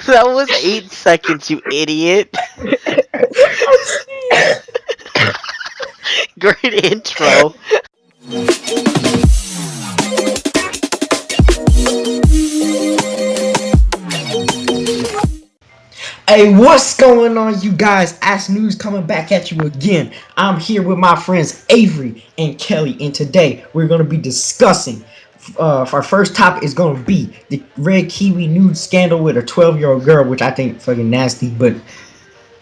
That was 8 seconds, you idiot. Great intro. Hey, what's going on, you guys? Ask News coming back at you again. I'm here with my friends Avery and Kelly, and today we're going to be discussing. Our first topic is going to be the red kiwi nude scandal with a 12-year-old girl, which I think fucking nasty, but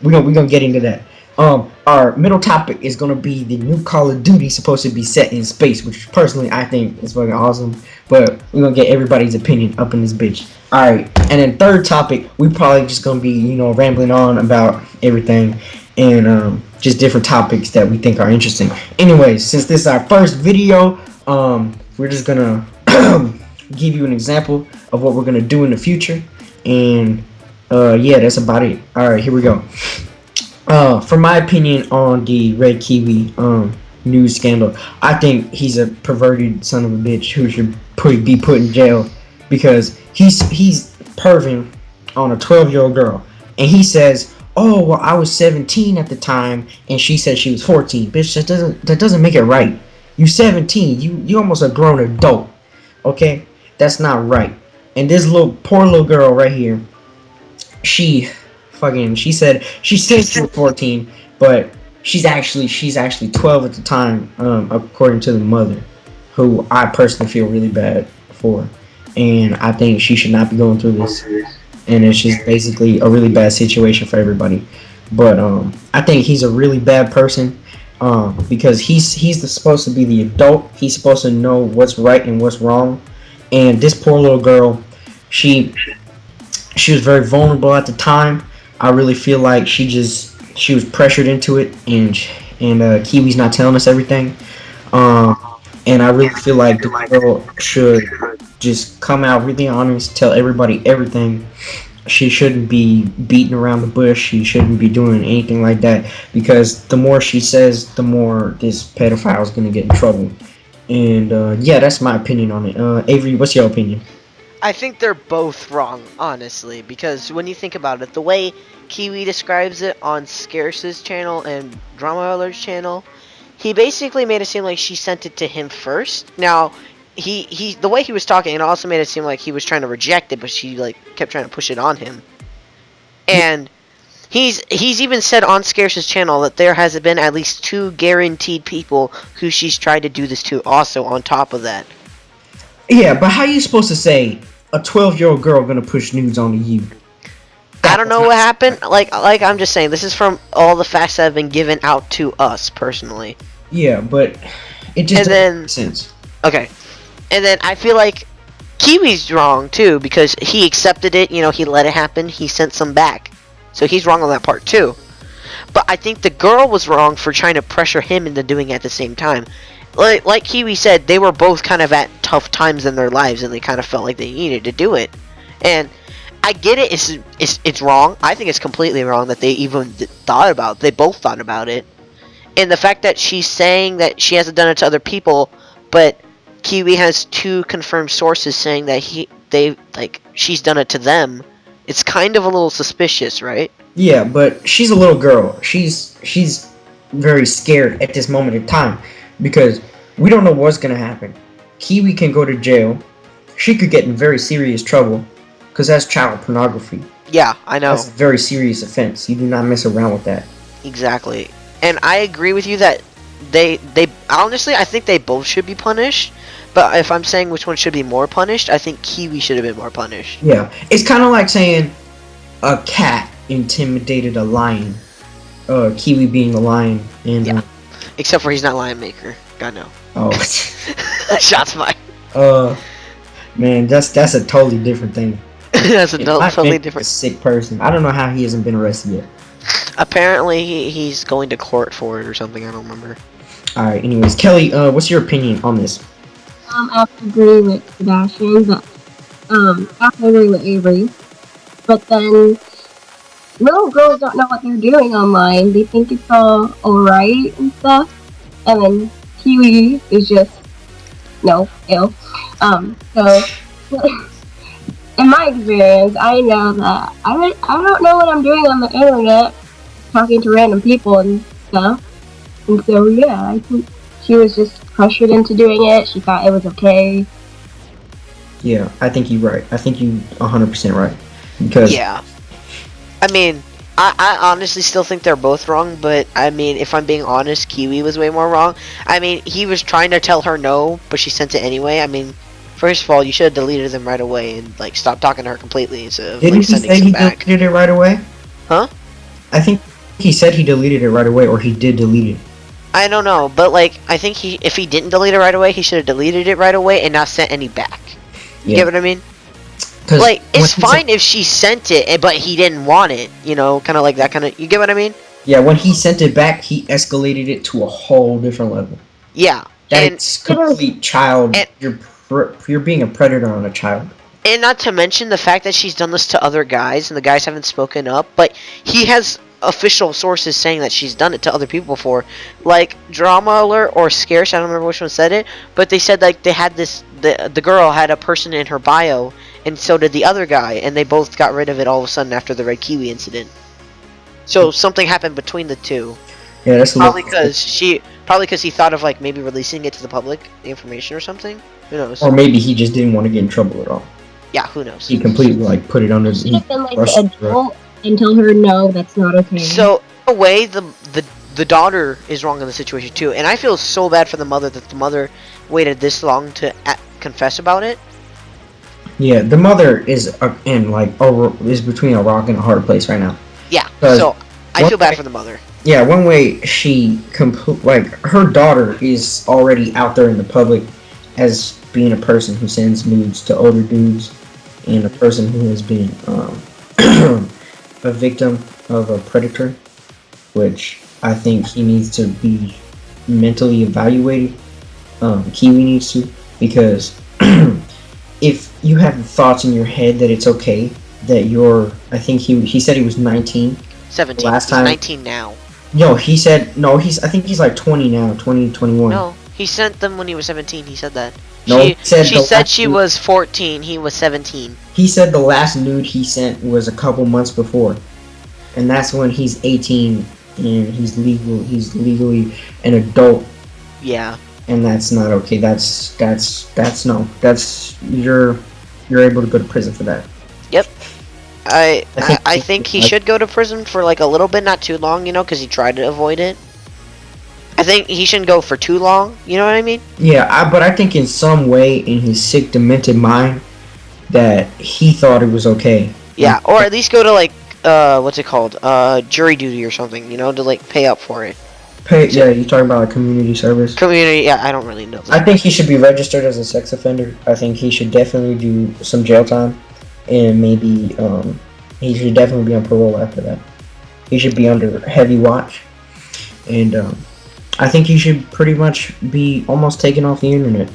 we're gonna get into that. Our middle topic is gonna be the new Call of Duty supposed to be set in space, which personally I think is fucking awesome. But we're gonna get everybody's opinion up in this bitch. All right, and then third topic, we probably just gonna be rambling on about everything and just different topics that we think are interesting. Anyways, since this is our first video, we're just gonna give you an example of what we're gonna do in the future and. Yeah, that's about it. Alright, here we go. For my opinion on the Red Kiwi news scandal, I think he's a perverted son of a bitch who should be put in jail because he's perving on a 12-year-old girl, and he says, "Oh, well, I was 17 at the time, and she said she was 14." Bitch, that doesn't make it right. You 17, you almost a grown adult. Okay, that's not right. And this poor little girl right here. She said she was 14, but she's actually 12 at the time, according to the mother, who I personally feel really bad for, and I think she should not be going through this, and it's just basically a really bad situation for everybody. But I think he's a really bad person, because he's supposed to be the adult. He's supposed to know what's right and what's wrong, and this poor little girl, she was very vulnerable at the time. I really feel like she was pressured into it, and Kiwi's not telling us everything. And I really feel like the girl should just come out really honest, tell everybody everything. She shouldn't be beating around the bush. She shouldn't be doing anything like that, because the more she says, the more this pedophile is gonna get in trouble. And yeah, that's my opinion on it. Avery, what's your opinion? I think they're both wrong, honestly, because when you think about it, the way Kiwi describes it on Scarce's channel and Drama Alert's channel, he basically made it seem like she sent it to him first. Now, the way he was talking, it also made it seem like he was trying to reject it, but she kept trying to push it on him. And he's even said on Scarce's channel that there has been at least 2 guaranteed people who she's tried to do this to also on top of that. Yeah, but how are you supposed to say a 12-year-old girl gonna push nudes onto you? I don't know what happened. Like I'm just saying, this is from all the facts that have been given out to us personally. Yeah, but it just doesn't make sense. Okay, and then I feel like Kiwi's wrong too, because he accepted it. He let it happen. He sent some back, so he's wrong on that part too. But I think the girl was wrong for trying to pressure him into doing it at the same time. Like Kiwi said, they were both kind of at tough times in their lives, and they kind of felt like they needed to do it. And I get it; it's wrong. I think it's completely wrong that they even thought about. They both thought about it, and the fact that she's saying that she hasn't done it to other people, but Kiwi has 2 confirmed sources saying that she's done it to them. It's kind of a little suspicious, right? Yeah, but she's a little girl. She's very scared at this moment in time, because we don't know what's gonna happen. Kiwi can go to jail. She could get in very serious trouble, because that's child pornography. Yeah, I know. That's a very serious offense. You do not mess around with that. Exactly. And I agree with you that they honestly, I think they both should be punished. But if I'm saying which one should be more punished, I think Kiwi should have been more punished. Yeah, it's kind of like saying a cat intimidated a lion. Kiwi being a lion, and yeah. Except for he's not Lion Maker. God no. Oh. Shots fired. Man, that's a totally different thing. That's a totally different. A sick person. I don't know how he hasn't been arrested yet. Apparently, he's going to court for it or something. I don't remember. All right. Anyways, Kelly, what's your opinion on this? I have to agree with Sebastian, but I have to agree with Avery. But then, little girls don't know what they're doing online. They think it's all alright and stuff. And then Kiwi is just, no, ill. So, in my experience, I know that I don't know what I'm doing on the internet, talking to random people and stuff. And so yeah, I think she was just pressured into doing it. She thought it was okay. Yeah, I think you're right. I think you 100% right. Because Yeah. I mean, I honestly still think they're both wrong, but I mean, if I'm being honest, Kiwi was way more wrong. I mean, he was trying to tell her no, but she sent it anyway. I mean, first of all, you should have deleted them right away and like stopped talking to her completely instead of didn't like he sending say some he back. deleted it right away? Huh? I think he said he deleted it right away, or he did delete it. I don't know, but like I think if he didn't delete it right away, he should have deleted it right away and not sent any back. You get what I mean? Like, it's fine if she sent it, but he didn't want it, you know, kind of like that kind of, you get what I mean? Yeah, when he sent it back, he escalated it to a whole different level. Yeah. That's complete child. You're being a predator on a child. And not to mention the fact that she's done this to other guys, and the guys haven't spoken up, but he has official sources saying that she's done it to other people before. Like, Drama Alert or Scarce, I don't remember which one said it, but they said, like, they had this, the girl had a person in her bio, and so did the other guy, and they both got rid of it all of a sudden after the Red Kiwi incident. So something happened between the two. Yeah, that's probably because he thought of like maybe releasing it to the public, the information or something. Who knows? Or maybe he just didn't want to get in trouble at all. Yeah, who knows? He completely like put it under. He should have been like the adult and tell her no, that's not okay. So in a way, the daughter is wrong in the situation too, and I feel so bad for the mother that the mother waited this long to confess about it. Yeah, the mother is in like is between a rock and a hard place right now. Yeah, so I feel bad for the mother. Yeah, one way she like her daughter is already out there in the public as being a person who sends nudes to older dudes and a person who has been a victim of a predator, which I think he needs to be mentally evaluated. Kiwi needs to, because if you have thoughts in your head that it's okay that you're, I think he said he was 19. 17. Last time. He's 19 now. No, he said no. I think he's like 20 now, 20, 21. No, he sent them when he was 17. He said that. No, she said she was 14. He was 17. He said the last nude he sent was a couple months before, and that's when he's 18 and he's legally an adult. Yeah. And that's not okay. That's no. That's you're able to go to prison for that. Yep. I think he should go to prison for like a little bit, not too long, you know, because he tried to avoid it. I think he shouldn't go for too long, you know what I mean? Yeah, but I think in some way in his sick, demented mind that he thought it was okay. Yeah, or at least go to like, what's it called? Jury duty or something, you know, to like pay up for it. Yeah, you're talking about like community service? Community, yeah, I don't really know that. I think he should be registered as a sex offender. I think he should definitely do some jail time. And maybe he should definitely be on parole after that. He should be under heavy watch. And I think he should pretty much be almost taken off the internet.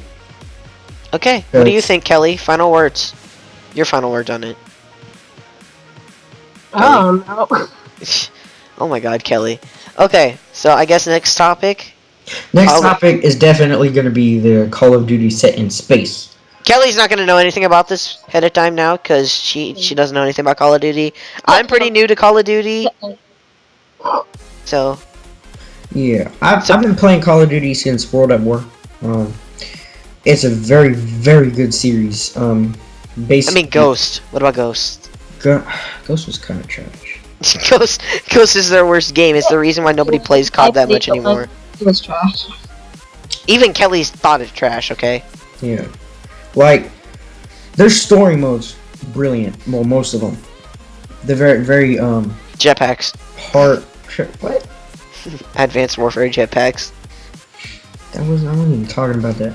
Okay, what do you think, Kelly? Final words. Your final words on it. Oh, no. Oh my god, Kelly. Okay, so I guess next topic. Next topic is definitely going to be the Call of Duty set in space. Kelly's not going to know anything about this ahead of time now because she doesn't know anything about Call of Duty. I'm pretty new to Call of Duty. So. Yeah, I've been playing Call of Duty since World at War. It's a very, very good series. Basically, I mean, Ghost. What about Ghost? Ghost was kind of trash. Ghost is their worst game. It's the reason why nobody plays COD that much anymore. It was trash. Even Kelly's thought it's trash, okay? Yeah. Like, their story mode's brilliant. Well, most of them. They're very, very, Jetpacks. What? Advanced Warfare jetpacks. I wasn't even talking about that.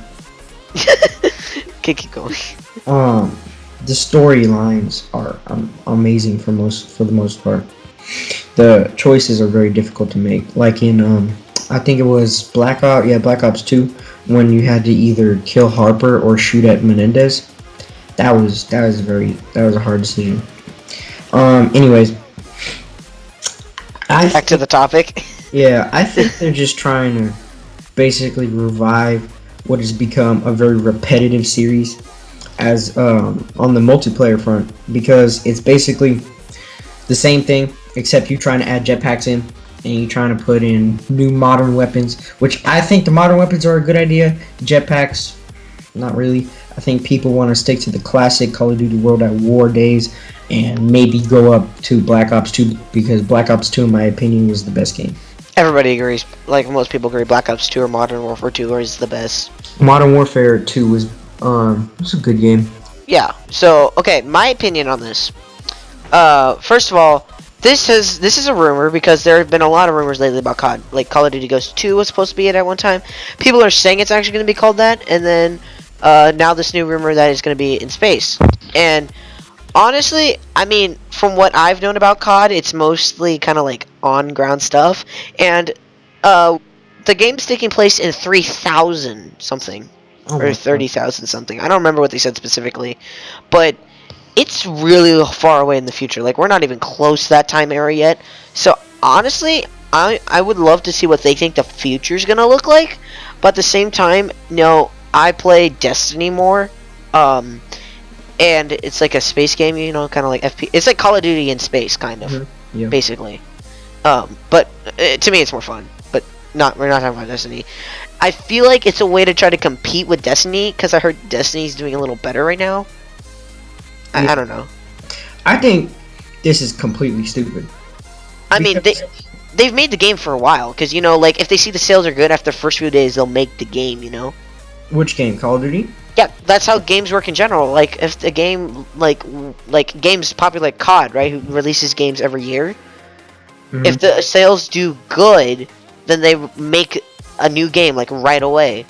Okay, keep going. The storylines are amazing for the most part. The choices are very difficult to make. Like in I think it was Black Ops 2, when you had to either kill Harper or shoot at Menendez. That was a hard decision. Anyways, back to the topic. Yeah, I think they're just trying to basically revive what has become a very repetitive series. as on the multiplayer front, because it's basically the same thing except you trying to add jetpacks in and you trying to put in new modern weapons, which I think the modern weapons are a good idea. Jetpacks, not really. I think people want to stick to the classic Call of Duty World at War days and maybe go up to Black Ops 2, because Black Ops 2 in my opinion was the best game. Everybody agrees. Like most people agree, Black Ops 2 or Modern Warfare 2 is the best. Modern Warfare 2 was a good game. Yeah. So okay, my opinion on this. First of all, this is a rumor because there have been a lot of rumors lately about COD. Like Call of Duty Ghost 2 was supposed to be it at one time. People are saying it's actually going to be called that, and then now this new rumor that it's going to be in space. And honestly, I mean, from what I've known about COD, it's mostly kind of like on-ground stuff, and the game's taking place in 3,000 something, or 30,000 something. I don't remember what they said specifically, but it's really far away in the future. Like, we're not even close to that time era yet. So honestly, I would love to see what they think the future's gonna look like. But at the same time, I play Destiny more. And it's like a space game, kind of like FP. It's like Call of Duty in space, kind of, basically. But to me, it's more fun. But we're not talking about Destiny. I feel like it's a way to try to compete with Destiny, because I heard Destiny's doing a little better right now. I don't know. I think this is completely stupid. I mean, they've made the game for a while, because, like, if they see the sales are good after the first few days, they'll make the game, Which game? Call of Duty? Yeah, that's how games work in general. Like, if the game, like games popular like COD, right, who releases games every year, if the sales do good, then they make a new game, like, right away.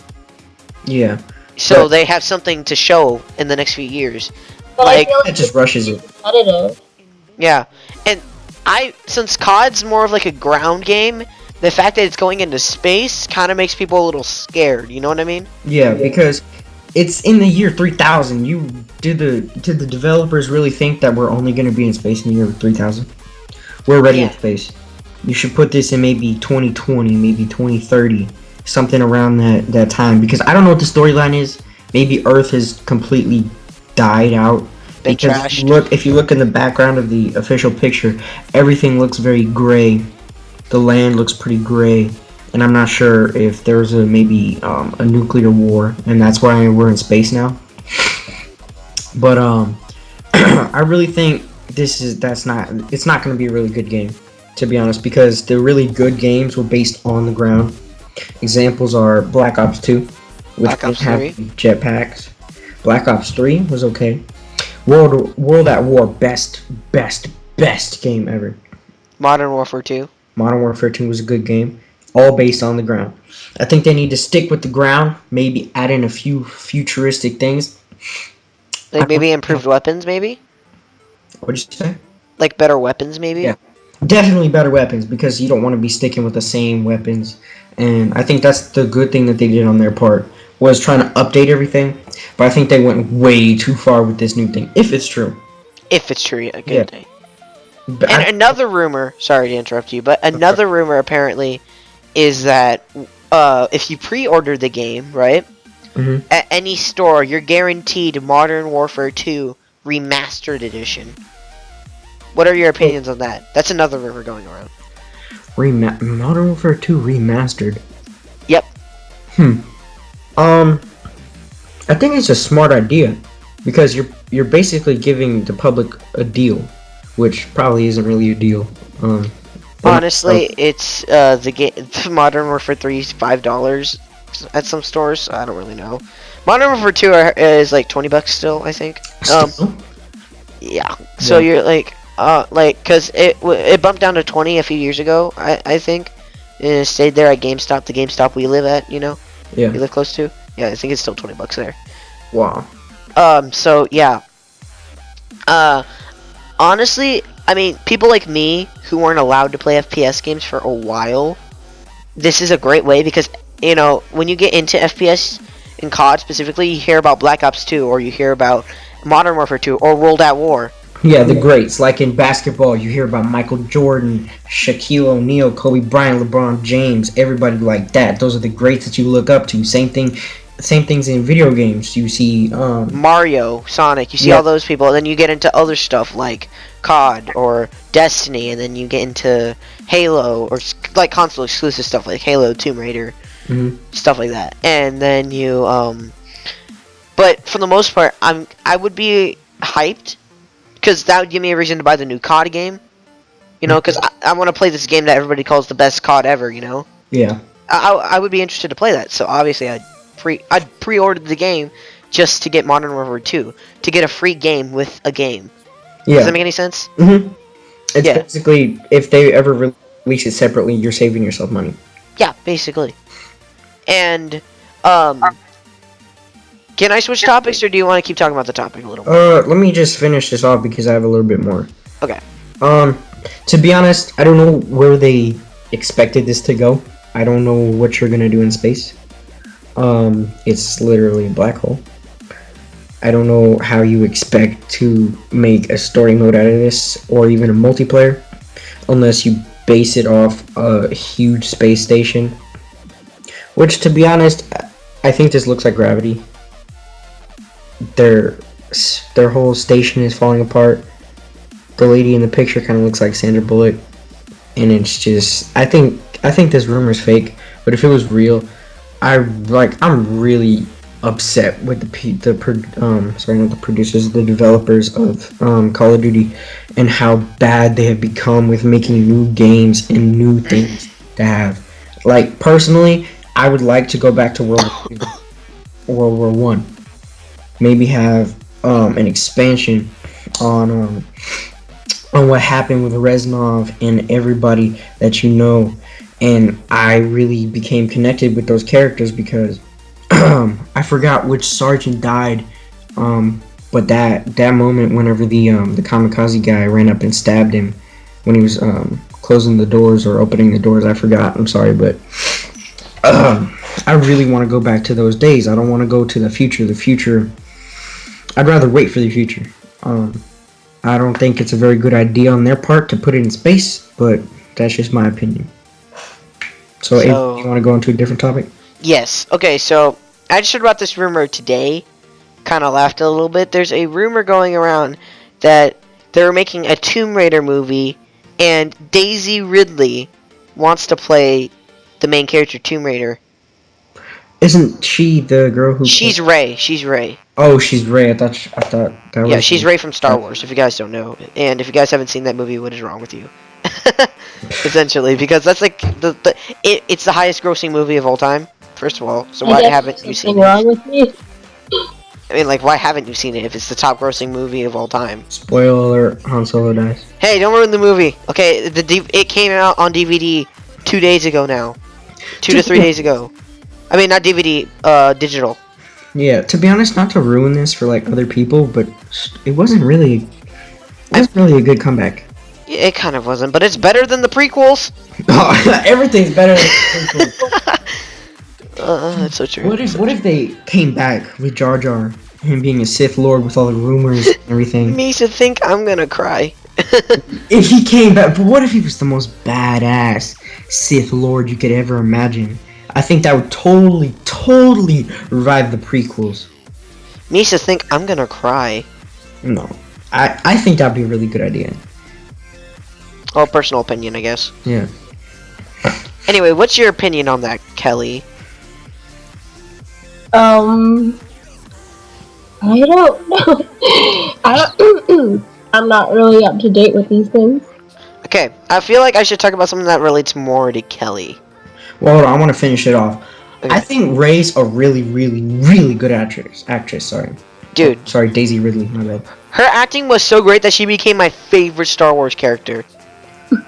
Yeah. So they have something to show in the next few years. But Like, I feel like it just rushes it. Competitive. Yeah, and since COD's more of like a ground game, the fact that it's going into space kind of makes people a little scared. You know what I mean? Yeah, because it's in the year 3000. Did the developers really think that we're only going to be in space in the year 3000? We're already in space. You should put this in maybe 2020, maybe 2030, something around that time. Because I don't know what the storyline is. Maybe Earth has completely died out. Been Because trashed. if you look in the background of the official picture, everything looks very gray. The land looks pretty gray, and I'm not sure if there's maybe a nuclear war, and that's why we're in space now. But I really think it's not going to be a really good game, to be honest, because the really good games were based on the ground. Examples are Black Ops 2, which Black Ops didn't have 3. jetpacks. Black Ops 3 was okay. World at War, best game ever. Modern Warfare 2. Modern Warfare 2 was a good game, all based on the ground. I think they need to stick with the ground, maybe add in a few futuristic things. Like maybe improved weapons, maybe? What'd you say? Like better weapons, maybe? Yeah. Definitely better weapons, because you don't want to be sticking with the same weapons. And I think that's the good thing that they did on their part, was trying to update everything. But I think they went way too far with this new thing, if it's true. If it's true, yeah, good Yeah. day. But And another rumor, sorry to interrupt you, but another rumor apparently is that if you pre-order the game, right, at any store, you're guaranteed Modern Warfare 2 Remastered Edition. What are your opinions on that? That's another rumor going around. Modern Warfare 2 remastered. Yep. I think it's a smart idea, because you're basically giving the public a deal, which probably isn't really a deal. Honestly, it's the game. Modern Warfare 3 is $5 at some stores. I don't really know. Modern Warfare 2 is like $20 still, I think. Still? Yeah. So you're like, cause it bumped down to 20 a few years ago, I think. And it stayed there at GameStop, the GameStop we live at, Yeah. we live close to. Yeah, I think it's still $20 there. Wow. So yeah. Honestly, I mean, people like me who weren't allowed to play FPS games for a while, this is a great way, because when you get into FPS in COD specifically, you hear about Black Ops 2, or you hear about Modern Warfare 2, or World at War. Yeah, the greats. Like in basketball, you hear about Michael Jordan, Shaquille O'Neal, Kobe Bryant, LeBron James, everybody like that. Those are the greats that you look up to. Same thing same things in video games. You see, Mario, Sonic, you see Yeah. all those people, and then you get into other stuff like COD or Destiny, and then you get into Halo or like console exclusive stuff like Halo, Tomb Raider, mhm. stuff like that. And then you but for the most part, I would be hyped because that would give me a reason to buy the new COD game. You know, because I want to play this game that everybody calls the best COD ever. You know, Yeah. I would be interested to play that. So obviously, I'd pre-ordered the game just to get Modern Warfare 2 to get a free game with a game. Does Yeah. that make any sense? hmm It's Yeah. basically, if they ever release it separately, you're saving yourself money. Yeah, basically. And can I switch topics, or do you want to keep talking about the topic a little more? Let me just finish this off because I have a little bit more. Okay. To be honest, I don't know where they expected this to go. I don't know what you're gonna do in space. It's literally a black hole. I don't know how you expect to make a story mode out of this, or even a multiplayer, unless you base it off a huge space station. Which, to be honest, I think this looks like Gravity. Their whole station is falling apart. The lady in the picture kind of looks like Sandra Bullock, and it's just I think this rumor is fake. But if it was real, I'm really upset with the developers of Call of Duty, and how bad they have become with making new games and new things to have. Like, personally, I would like to go back to World War One. Maybe have an expansion on what happened with Reznov and everybody that you know. And I really became connected with those characters because I forgot which sergeant died, but that moment whenever the kamikaze guy ran up and stabbed him when he was closing the doors or opening the doors, I forgot. I'm sorry, but I really want to go back to those days. I don't want to go to the future. The future, I'd rather wait for the future. I don't think it's a very good idea on their part to put it in space, but that's just my opinion. So, Avery, you want to go into a different topic? Yes. Okay, so I just heard about this rumor today. Kind of laughed a little bit. There's a rumor going around that they're making a Tomb Raider movie, and Daisy Ridley wants to play the main character, Tomb Raider. Isn't she the girl who? She's Rey. She's Rey. Oh, she's Rey. I thought that was. Yeah, she's Rey from Star Wars. If you guys don't know, and if you guys haven't seen that movie, what is wrong with you? Essentially, because that's like it's the highest grossing movie of all time. First of all, so why haven't you seen it? Wrong with me? I mean, like, why haven't you seen it if it's the top grossing movie of all time? Spoiler alert: Han Solo dies. Hey, don't ruin the movie. Okay, it came out on DVD 2 days ago now, 2 to 3 days ago. I mean, not DVD, digital. Yeah, to be honest, not to ruin this for like other people, but it wasn't really a good comeback. Yeah, it kind of wasn't, but it's better than the prequels. Everything's better than the prequels. That's so true. What if they came back with Jar Jar, him being a Sith Lord with all the rumors and everything? Me to think I'm gonna cry. If he came back, but what if he was the most badass Sith Lord you could ever imagine? I think that would totally revive the prequels. Me to think I'm gonna cry. No, I think that'd be a really good idea. Well, personal opinion, I guess. Yeah. Anyway, what's your opinion on that, Kelly? I don't know. I'm not really up to date with these things. Okay, I feel like I should talk about something that relates more to Kelly. Well, hold on, I want to finish it off. Okay. I think Rey's a really good actress. Sorry. Dude. Oh, sorry, Daisy Ridley, my bad. Her acting was so great that she became my favorite Star Wars character.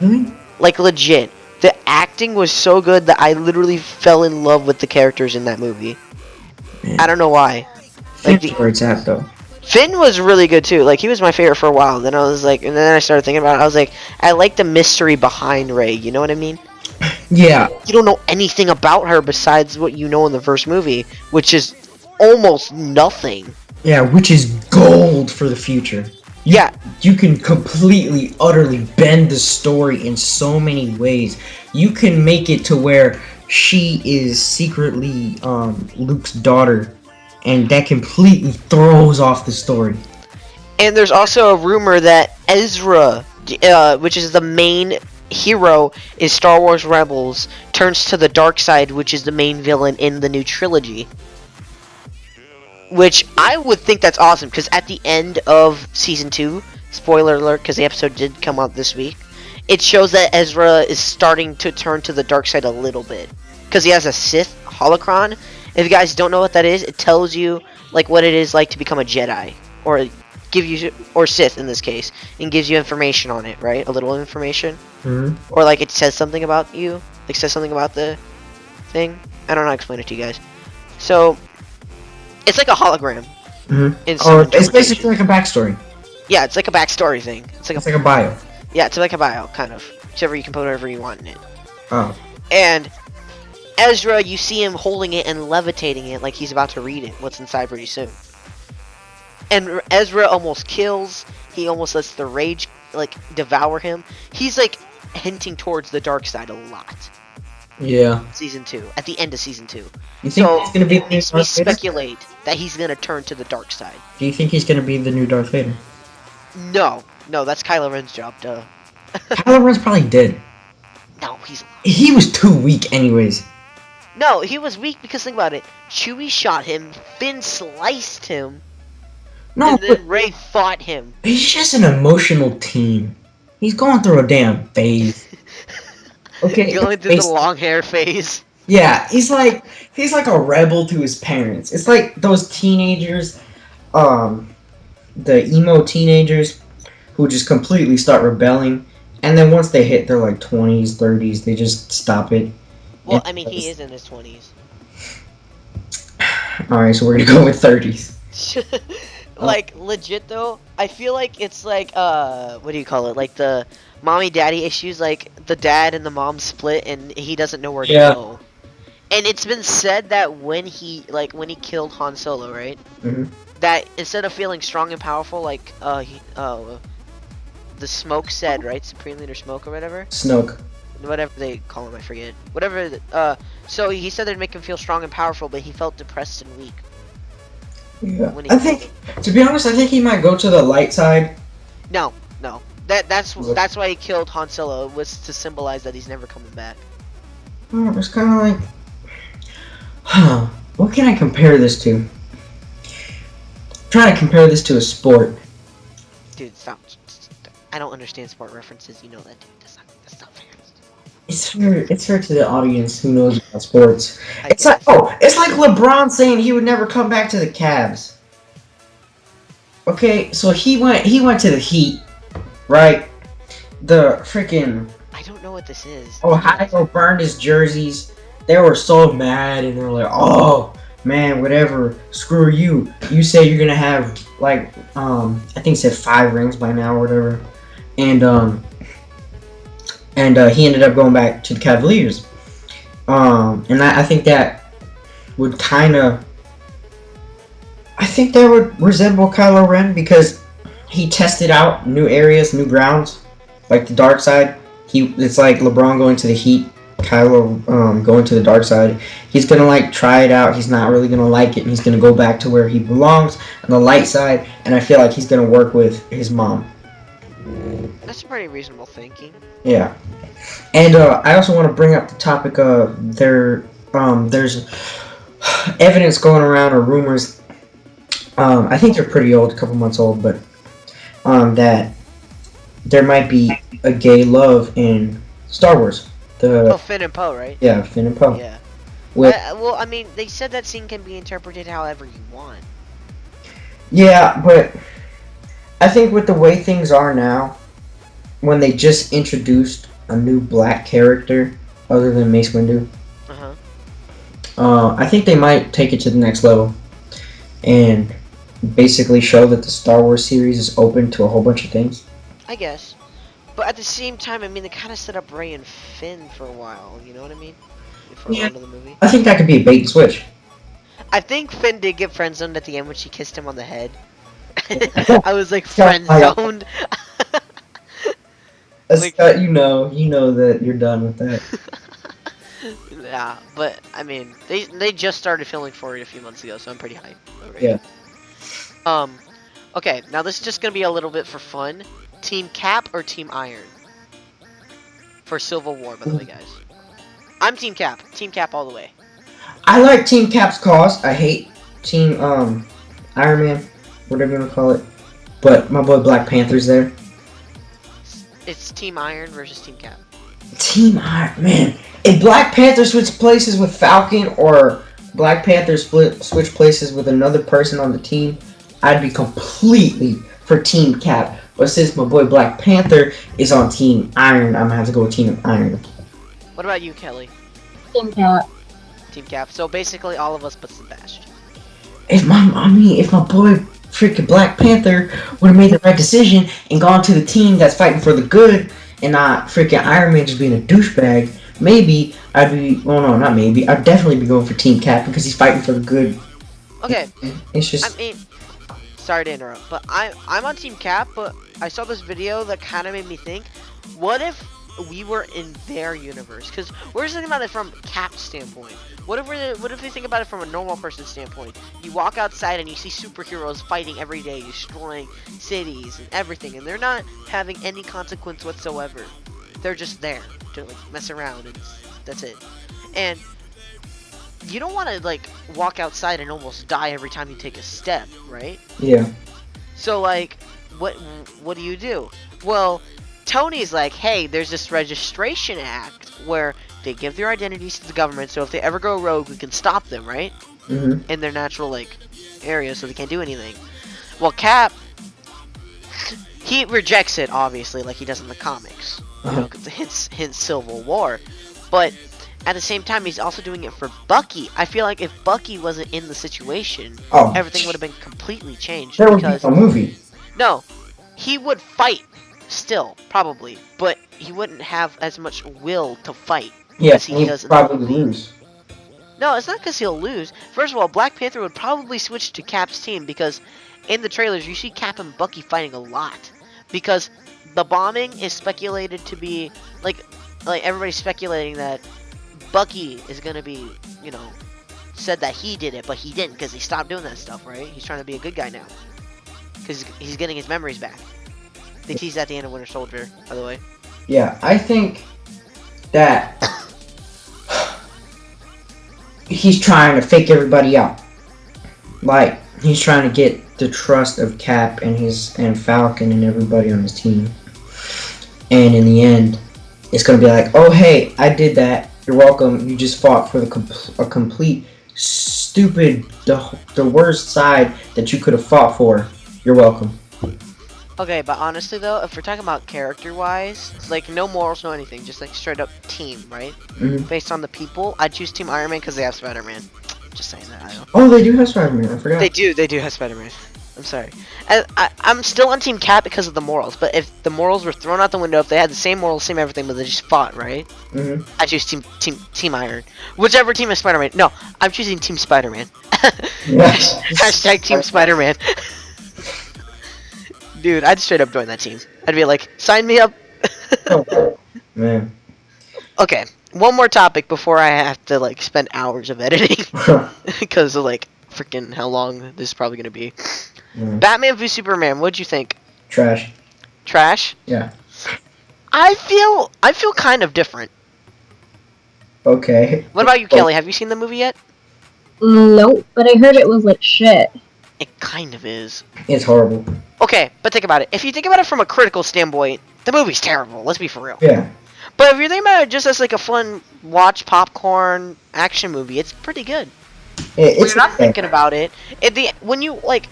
Really? Like, legit. The acting was so good that I literally fell in love with the characters in that movie. Man. I don't know why. Finn's where it's at, though. Finn was really good, too. Like, he was my favorite for a while. Then I was like, and then I started thinking about it. I was like, I like the mystery behind Rey. You know what I mean? Yeah. You don't know anything about her besides what you know in the first movie, which is almost nothing. Yeah, which is gold for the future. Yeah. You can completely, utterly bend the story in so many ways. You can make it to where she is secretly Luke's daughter, and that completely throws off the story. And there's also a rumor that Ezra, which is the main hero in Star Wars Rebels, turns to the dark side, which is the main villain in the new trilogy. Which I would think that's awesome, because at the end of Season 2, spoiler alert, because the episode did come out this week, it shows that Ezra is starting to turn to the dark side a little bit. Because he has a Sith holocron. If you guys don't know what that is, it tells you like what it is like to become a Jedi. Or Sith in this case, and gives you information on it, right? A little information. Mm-hmm. Or like it says something about you. Like says something about the thing. I don't know how to explain it to you guys. So, it's like a hologram. Mm-hmm. It's basically like a backstory. Yeah, it's like a backstory thing. It's like a bio. Yeah, it's like a bio, kind of. Except for you can put whatever you want in it. Oh. And Ezra, you see him holding it and levitating it like he's about to read it, what's inside pretty soon. And Ezra almost kills. He almost lets the rage, like, devour him. He's, like, hinting towards the dark side a lot. Yeah. Season 2. At the end of Season 2. You think he's gonna be it makes me speculate that he's gonna turn to the dark side. Do you think he's gonna be the new Darth Vader? No. No, that's Kylo Ren's job, duh. Kylo Ren's probably dead. No, he's alive. He was too weak anyways. No, he was weak because think about it. Chewie shot him, Finn sliced him, No, and then Rey fought him. He's just an emotional teen. He's going through a damn phase. Okay. Going through the long hair phase. Yeah, he's like a rebel to his parents. It's like those teenagers, the emo teenagers who just completely start rebelling, and then once they hit their like 20s, 30s, they just stop it. Well, I mean, he is in his 20s. Alright, so we're gonna go with 30s. Like, legit though, I feel like it's like, what do you call it? Like the mommy-daddy issues, like the dad and the mom split and he doesn't know where to go. And it's been said that when he killed Han Solo, right? Mm-hmm. That instead of feeling strong and powerful, like, the Smoke said, right? Supreme Leader Smoke or whatever? Snoke. Whatever they call him, I forget. Whatever, so he said they'd make him feel strong and powerful, but he felt depressed and weak. Yeah. I think, to be honest, I think he might go to the light side. No. That's why he killed Han Solo, was to symbolize that he's never coming back. Oh, it's kind of like, what can I compare this to? I'm trying to compare this to a sport. Dude, stop. I don't understand sport references. You know that, dude. That's not fair. It's fair to the audience who knows about sports. It's like LeBron saying he would never come back to the Cavs. Okay, so he went to the Heat, right? The freaking I don't know what this is. Ohio burned his jerseys. They were so mad, and they were like, "Oh man, whatever. Screw you. You say you're gonna have like I think he said 5 rings by now or whatever." And he ended up going back to the Cavaliers. And I think that would resemble Kylo Ren because he tested out new areas, new grounds, like the dark side. It's like LeBron going to the Heat, Kylo going to the dark side. He's gonna like try it out. He's not really gonna like it, and he's gonna go back to where he belongs on the light side. And I feel like he's gonna work with his mom. That's pretty reasonable thinking. Yeah, and I also want to bring up the topic of there's evidence going around or rumors. I think they're pretty old, a couple months old, but that there might be a gay love in Star Wars. Finn and Poe, right? Yeah, Finn and Poe. Yeah. With, well, I mean, they said that scene can be interpreted however you want. Yeah, but I think with the way things are now, when they just introduced a new black character other than Mace Windu, I think they might take it to the next level and basically show that the Star Wars series is open to a whole bunch of things. I guess. But at the same time, I mean, they kind of set up Rey and Finn for a while, you know what I mean? For Yeah. a lot of the movie. I think that could be a bait and switch. I think Finn did get friend-zoned at the end when she kissed him on the head. I was like, friend-zoned? You know that you're done with that. Yeah, but I mean, they just started filming for it a few months ago, so I'm pretty hyped. Already. Yeah. Okay, now this is just gonna be a little bit for fun. Team Cap or Team Iron for Civil War, by the way, guys. I'm Team Cap. Team Cap all the way. I like Team Cap's cause. I hate Team Iron Man, whatever you want to call it. But my boy Black Panther's there. It's Team Iron versus Team Cap. Team Iron Man. If Black Panther switched places with Falcon or Black Panther switch places with another person on the team, I'd be completely for Team Cap. But since my boy Black Panther is on Team Iron, I'm gonna have to go with Team Iron. What about you, Kelly? Team Cap. Team Cap. So basically, all of us but Sebastian. If my boy freaking Black Panther would have made the right decision and gone to the team that's fighting for the good and not freaking Iron Man just being a douchebag, maybe I'd be, well, no, not maybe, I'd definitely be going for Team Cap because he's fighting for the good. Okay. It's just, I mean, sorry to interrupt, but I'm on Team Cap, but I saw this video that kind of made me think, what if we were in their universe? Because we're just thinking about it from Cap's standpoint. What if we think about it from a normal person's standpoint? You walk outside and you see superheroes fighting every day, destroying cities and everything, and they're not having any consequence whatsoever. They're just there to like mess around, and that's it. And you don't want to like walk outside and almost die every time you take a step, right? yeah. So like, what do? Well, Tony's like, hey, there's this registration act where they give their identities to the government, so if they ever go rogue, we can stop them, right? Mm-hmm. In their natural like area, so they can't do anything. Well, Cap, he rejects it, obviously, like he does in the comics, you know, because it hints Civil War. But at the same time, he's also doing it for Bucky. I feel like if Bucky wasn't in the situation, everything would have been completely changed. There would Because be a movie. no, he would fight still, probably, but he wouldn't have as much will to fight. Yes, he he'd does in probably the movie. lose. No, it's not because he'll lose. First of all, Black Panther would probably switch to Cap's team because in the trailers you see Cap and Bucky fighting a lot. Because the bombing is speculated to be like everybody's speculating that Bucky is gonna be, you know, said that he did it, but he didn't because he stopped doing that stuff, right? He's trying to be a good guy now because he's getting his memories back. They teased at the end of Winter Soldier, by the way. Yeah, I think that he's trying to fake everybody out. Like, he's trying to get the trust of Cap and Falcon and everybody on his team. And in the end, it's gonna be like, oh hey, I did that. You're welcome. You just fought for a complete stupid, the worst side that you could have fought for. You're welcome. Okay, but honestly though, if we're talking about character-wise, like no morals, no anything, just like straight up team, right? Mm-hmm. Based on the people, I'd choose Team Iron Man because they have Spider-Man. Just saying that. I don't. Oh, they do have Spider-Man. I forgot. They do have Spider-Man. I'm sorry. I'm still on Team Cap because of the morals, but if the morals were thrown out the window, if they had the same morals, same everything, but they just fought, right? Mm-hmm. I choose Team Iron. Whichever team is Spider-Man. No, I'm choosing Team Spider-Man. Yeah. Hashtag Team Spider-Man. Dude, I'd straight up join that team. I'd be like, sign me up. Oh, man. Okay, one more topic before I have to like spend hours of editing because of like freaking how long this is probably gonna be. Batman v Superman. What'd you think? Trash. Trash? Yeah. I feel kind of different. Okay. What about you, Kelly? Have you seen the movie yet? Nope, but I heard it was like shit. It kind of is. It's horrible. Okay, but think about it. If you think about it from a critical standpoint, the movie's terrible. Let's be for real. Yeah. But if you're thinking about it just as like a fun watch popcorn action movie, it's pretty good. When It's you're not thinking about it, when you like,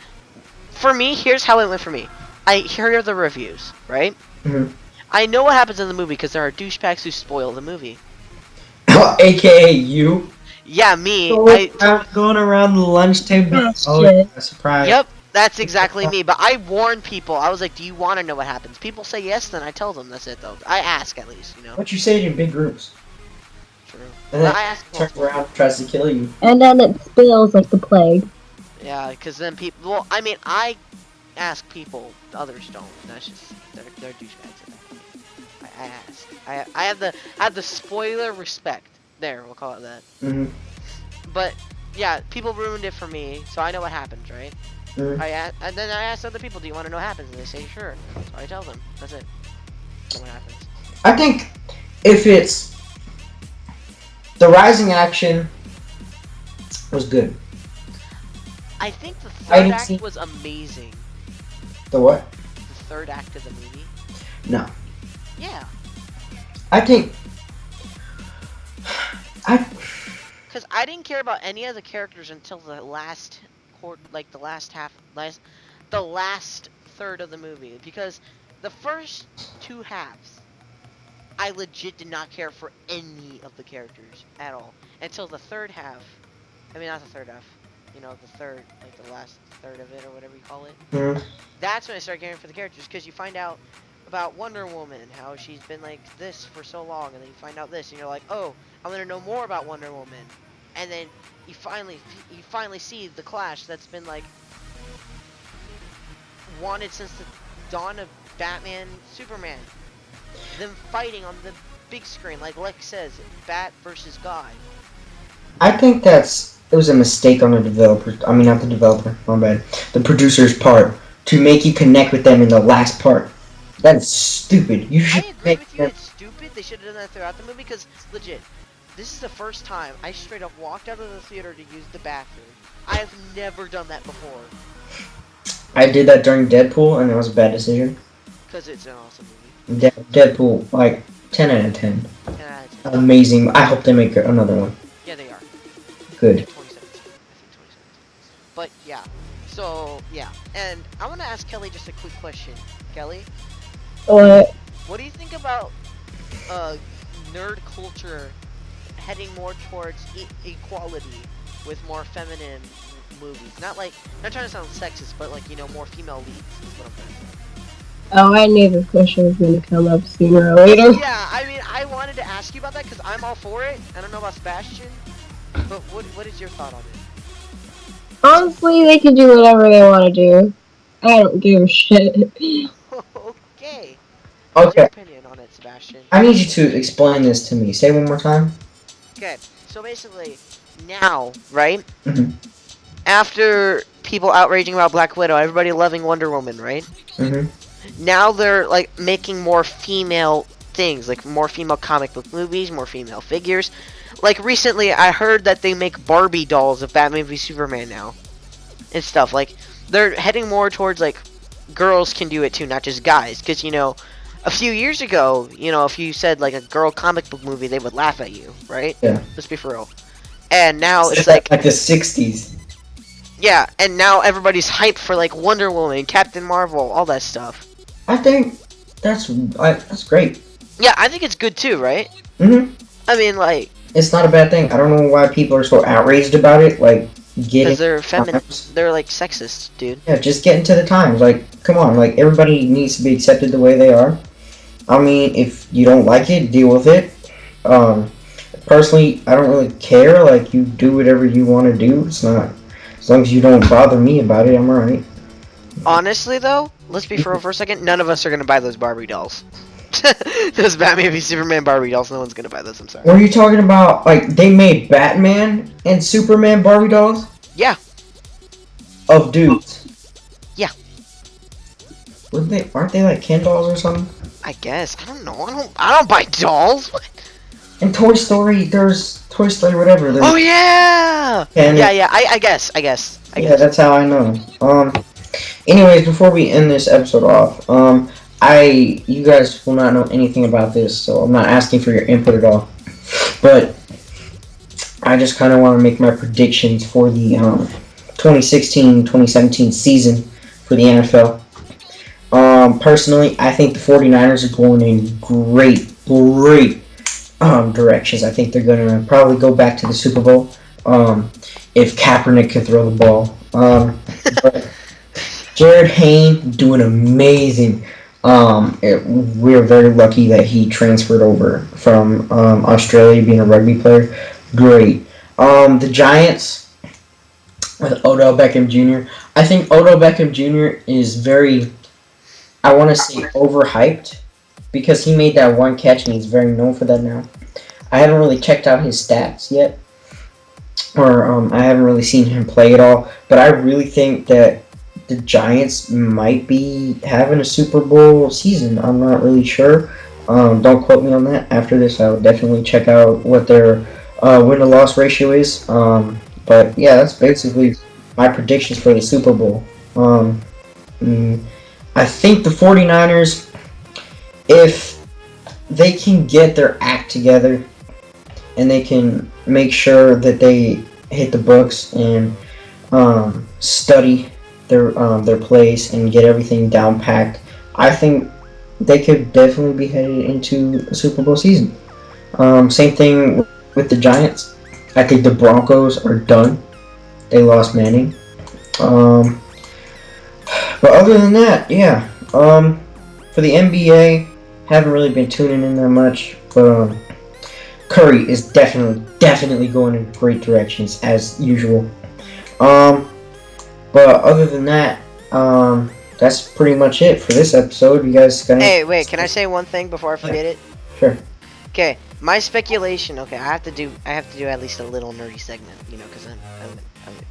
for me, here's how it went for me. I hear the reviews, right? Mm-hmm. I know what happens in the movie because there are douchebags who spoil the movie. AKA you. Yeah, me. Going around the lunch table. Oh, yeah, surprise. Yep, that's exactly me. But I warn people. I was like, "Do you want to know what happens?" People say yes, then I tell them. That's it, though. I ask at least, you know. What you say in big groups. True. And then I ask. turns around and tries to kill you. And then it spills like the plague. Yeah, because then people. Well, I mean, I ask people. Others don't. That's just they're douchebags at that point. I ask. I have the spoiler respect. There, we'll call it that. Mm-hmm. But yeah, people ruined it for me, so I know what happens, right? Mm-hmm. And then I asked other people, "Do you want to know what happens?" And they say, "Sure." So I tell them. That's it. That's what happens. I think if it's the rising action was good. I think the I third didn't act see- was amazing. The what? The third act of the movie. No. Yeah, I think I because I didn't care about any of the characters until the last like the last third of the movie. Because the first two halves, I legit did not care for any of the characters at all until the third half. I mean, not the third half. You know, the third, like the last third of it or whatever you call it. mm, That's when I started caring for the characters because you find out about Wonder Woman, how she's been like this for so long, and then you find out this, and you're like, oh, I want to know more about Wonder Woman, and then you finally see the clash that's been like wanted since the dawn of Batman, Superman, them fighting on the big screen, like Lex says, Bat versus God. I think it was a mistake on the developer. I mean, not the developer. My bad. The producer's part to make you connect with them in the last part. That is stupid. You I should agree make with you. them. It's stupid. They should have done that throughout the movie because legit, this is the first time I straight up walked out of the theater to use the bathroom. I have never done that before I did that during Deadpool, and it was a bad decision. because it's an awesome movie. Deadpool, like 10 out of 10. 10 out of 10. Amazing. I hope they make another one. Yeah, they are. Good. 2017. I think 2017. But yeah. So yeah, and I want to ask Kelly just a quick question. Kelly, What? what do you think about nerd culture heading more towards equality with more feminine movies? Not trying to sound sexist, but like, you know, more female leads is what I'm trying to say. Oh, I knew this question was going to come up sooner or later. Yeah, I mean, I wanted to ask you about that because I'm all for it. I don't know about Sebastian, but what is your thought on it? Honestly, they can do whatever they want to do. I don't give a shit. Okay. What's your Okay. opinion on it, Sebastian? I need you to explain this to me. Say it one more time. Okay, so basically, now, right? Mhm. After people outraging about Black Widow, everybody loving Wonder Woman, right? Mhm. Now they're like making more female things, like more female comic book movies, more female figures. Like recently, I heard that they make Barbie dolls of Batman v Superman now, and stuff. Like they're heading more towards like girls can do it too, not just guys. Because you know, a few years ago, you know, if you said like a girl comic book movie, they would laugh at you, right? Yeah. Let's be for real. And now it's like, the 60s. yeah, and now everybody's hyped for like Wonder Woman, Captain Marvel, all that stuff. I think that's great. Yeah, I think it's good too, right? Mhm. I mean, like, It's not a bad thing. I don't know why people are so outraged about it. Like, getting because they're feminist, they're like sexist, dude. Yeah, just get into the times. Like, come on. Like, everybody needs to be accepted the way they are. I mean, if you don't like it, deal with it. Personally, I don't really care. Like, you do whatever you want to do. It's not, as long as you don't bother me about it, I'm alright. Honestly, though, let's be for real for a second. None of us are gonna buy those Barbie dolls. Those Batman v Superman Barbie dolls. No one's gonna buy those. I'm sorry. Were you talking about, like, they made Batman and Superman Barbie dolls? Yeah. Of dudes? Yeah. Aren't they like Ken dolls or something? I guess. I don't know. I don't buy dolls. What? In Toy Story, there's Toy Story whatever. Oh yeah. Ken. Yeah. I guess. Yeah, that's how I know. Anyways, before we end this episode off, you guys will not know anything about this, so I'm not asking for your input at all. But I just kind of want to make my predictions for the 2016-2017 season for the NFL. Personally, I think the 49ers are going in great directions. I think they're going to probably go back to the Super Bowl if Kaepernick can throw the ball. But Jared Hayne doing amazing. We're very lucky that he transferred over from Australia, being a rugby player. Great. The Giants with Odell Beckham Jr. I think Odell Beckham Jr. is very, I want to say, overhyped because he made that one catch and he's very known for that now. I haven't really checked out his stats yet, or I haven't really seen him play at all. But I really think that the Giants might be having a Super Bowl season. I'm not really sure. Don't quote me on that. After this, I would definitely check out what their win-to-loss ratio is. But yeah, that's basically my predictions for the Super Bowl. I think the 49ers, if they can get their act together and they can make sure that they hit the books and study their plays and get everything down packed, I think they could definitely be headed into a Super Bowl season. Same thing with the Giants. I think the Broncos are done. They lost Manning. But other than that, yeah. For the NBA, haven't really been tuning in that much. But Curry is definitely going in great directions as usual. But other than that, that's pretty much it for this episode. You guys got Hey, wait, can I say one thing before I forget it? Sure. Okay, my speculation. Okay, I have to do at least a little nerdy segment, you know, because I'm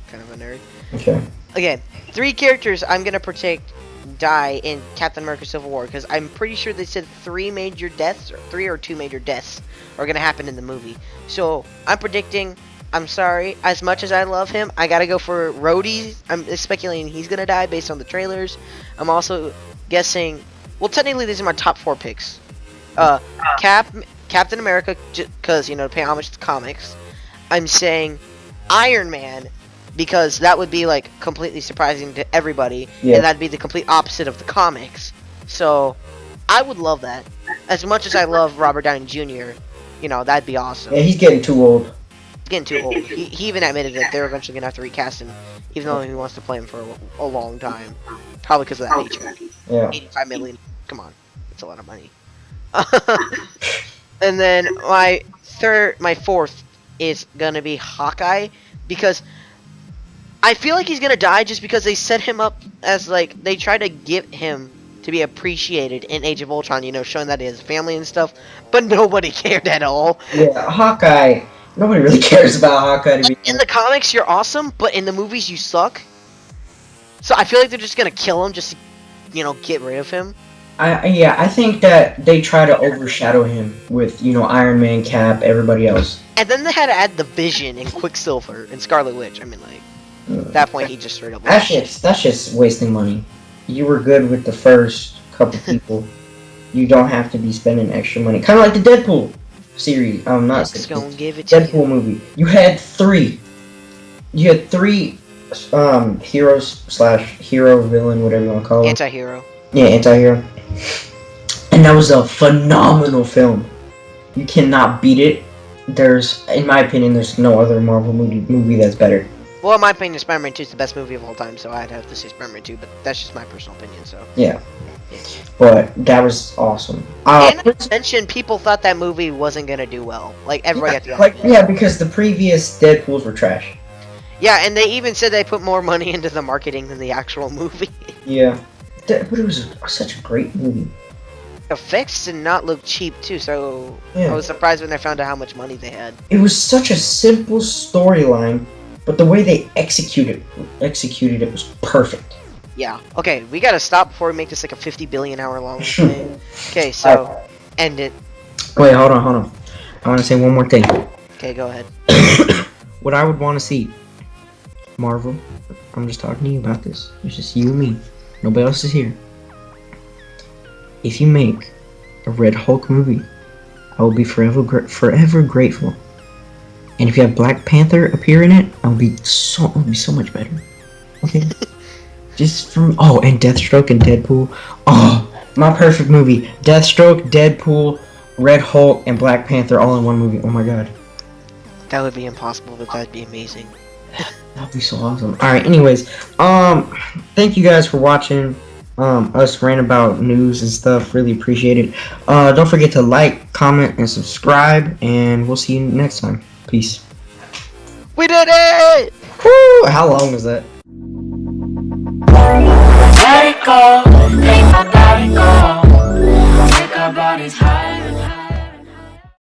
kind of a nerd. Okay. Again, 3 characters I'm gonna predict die in Captain America: Civil War, because I'm pretty sure they said 3 major deaths, or 3 or 2 major deaths, are gonna happen in the movie. So I'm predicting. I'm sorry, as much as I love him, I gotta go for Rhodey. I'm speculating he's gonna die based on the trailers. I'm also guessing. Well, technically, these are my top 4 picks. Captain America, because, you know, to pay homage to the comics. I'm saying Iron Man, because that would be, like, completely surprising to everybody. Yeah. And that'd be the complete opposite of the comics. So, I would love that. As much as I love Robert Downey Jr., you know, that'd be awesome. Yeah, he's getting too old. He's getting too old. He even admitted that they're eventually going to have to recast him, even though he wants to play him for a long time. Probably because of that nature. Yeah. 85 million. Come on. That's a lot of money. And then my 4th is gonna be Hawkeye, because I feel like he's gonna die just because they set him up as, like, they try to get him to be appreciated in Age of Ultron, you know, showing that he has family and stuff, but nobody cared at all. Yeah, Hawkeye. Nobody really cares about Hawkeye. To be In the comics, you're awesome, but in the movies, you suck. So I feel like they're just gonna kill him just to, you know, get rid of him. I think that they try to overshadow him with, you know, Iron Man, Cap, everybody else. And then they had to add the Vision and Quicksilver and Scarlet Witch. I mean, like, at that point, he just straight up. That's just wasting money. You were good with the first couple people. You don't have to be spending extra money. Kind of like the Deadpool series. Not Just gonna give it to Deadpool you. movie. You had 3. You had 3 heroes / hero villain, whatever you want to call it. Anti-hero. Yeah, anti-hero. And that was a phenomenal film. You cannot beat it. In my opinion, there's no other Marvel movie that's better. Well, in my opinion, Spider-Man 2 is the best movie of all time, so I'd have to say Spider-Man 2, but that's just my personal opinion, so. Yeah. But that was awesome. And I mentioned people thought that movie wasn't gonna do well. Like, everybody at the end. Yeah, because the previous Deadpools were trash. Yeah, and they even said they put more money into the marketing than the actual movie. Yeah. But it was such a great movie. Effects did not look cheap, too, so Yeah. I was surprised when they found out how much money they had. It was such a simple storyline, but the way they executed it was perfect. Yeah. Okay, we gotta stop before we make this like a 50 billion hour long thing. Okay, so, end it. Wait, hold on. I want to say one more thing. Okay, go ahead. What I would want to see, Marvel, I'm just talking to you about this. It's just you and me. Nobody else is here. If you make a Red Hulk movie, I will be forever grateful. And if you have Black Panther appear in it, it would be so much better. Okay. And Deathstroke and Deadpool. Oh, my perfect movie. Deathstroke, Deadpool, Red Hulk, and Black Panther all in one movie. Oh my god. That would be impossible, but that'd be amazing. That'd be so awesome. Alright, anyways. Thank you guys for watching us rant about news and stuff. Really appreciate it. Don't forget to like, comment, and subscribe, and we'll see you next time. Peace. We did it! Woo! How long was that? Let it go, make my body go. Take our bodies higher.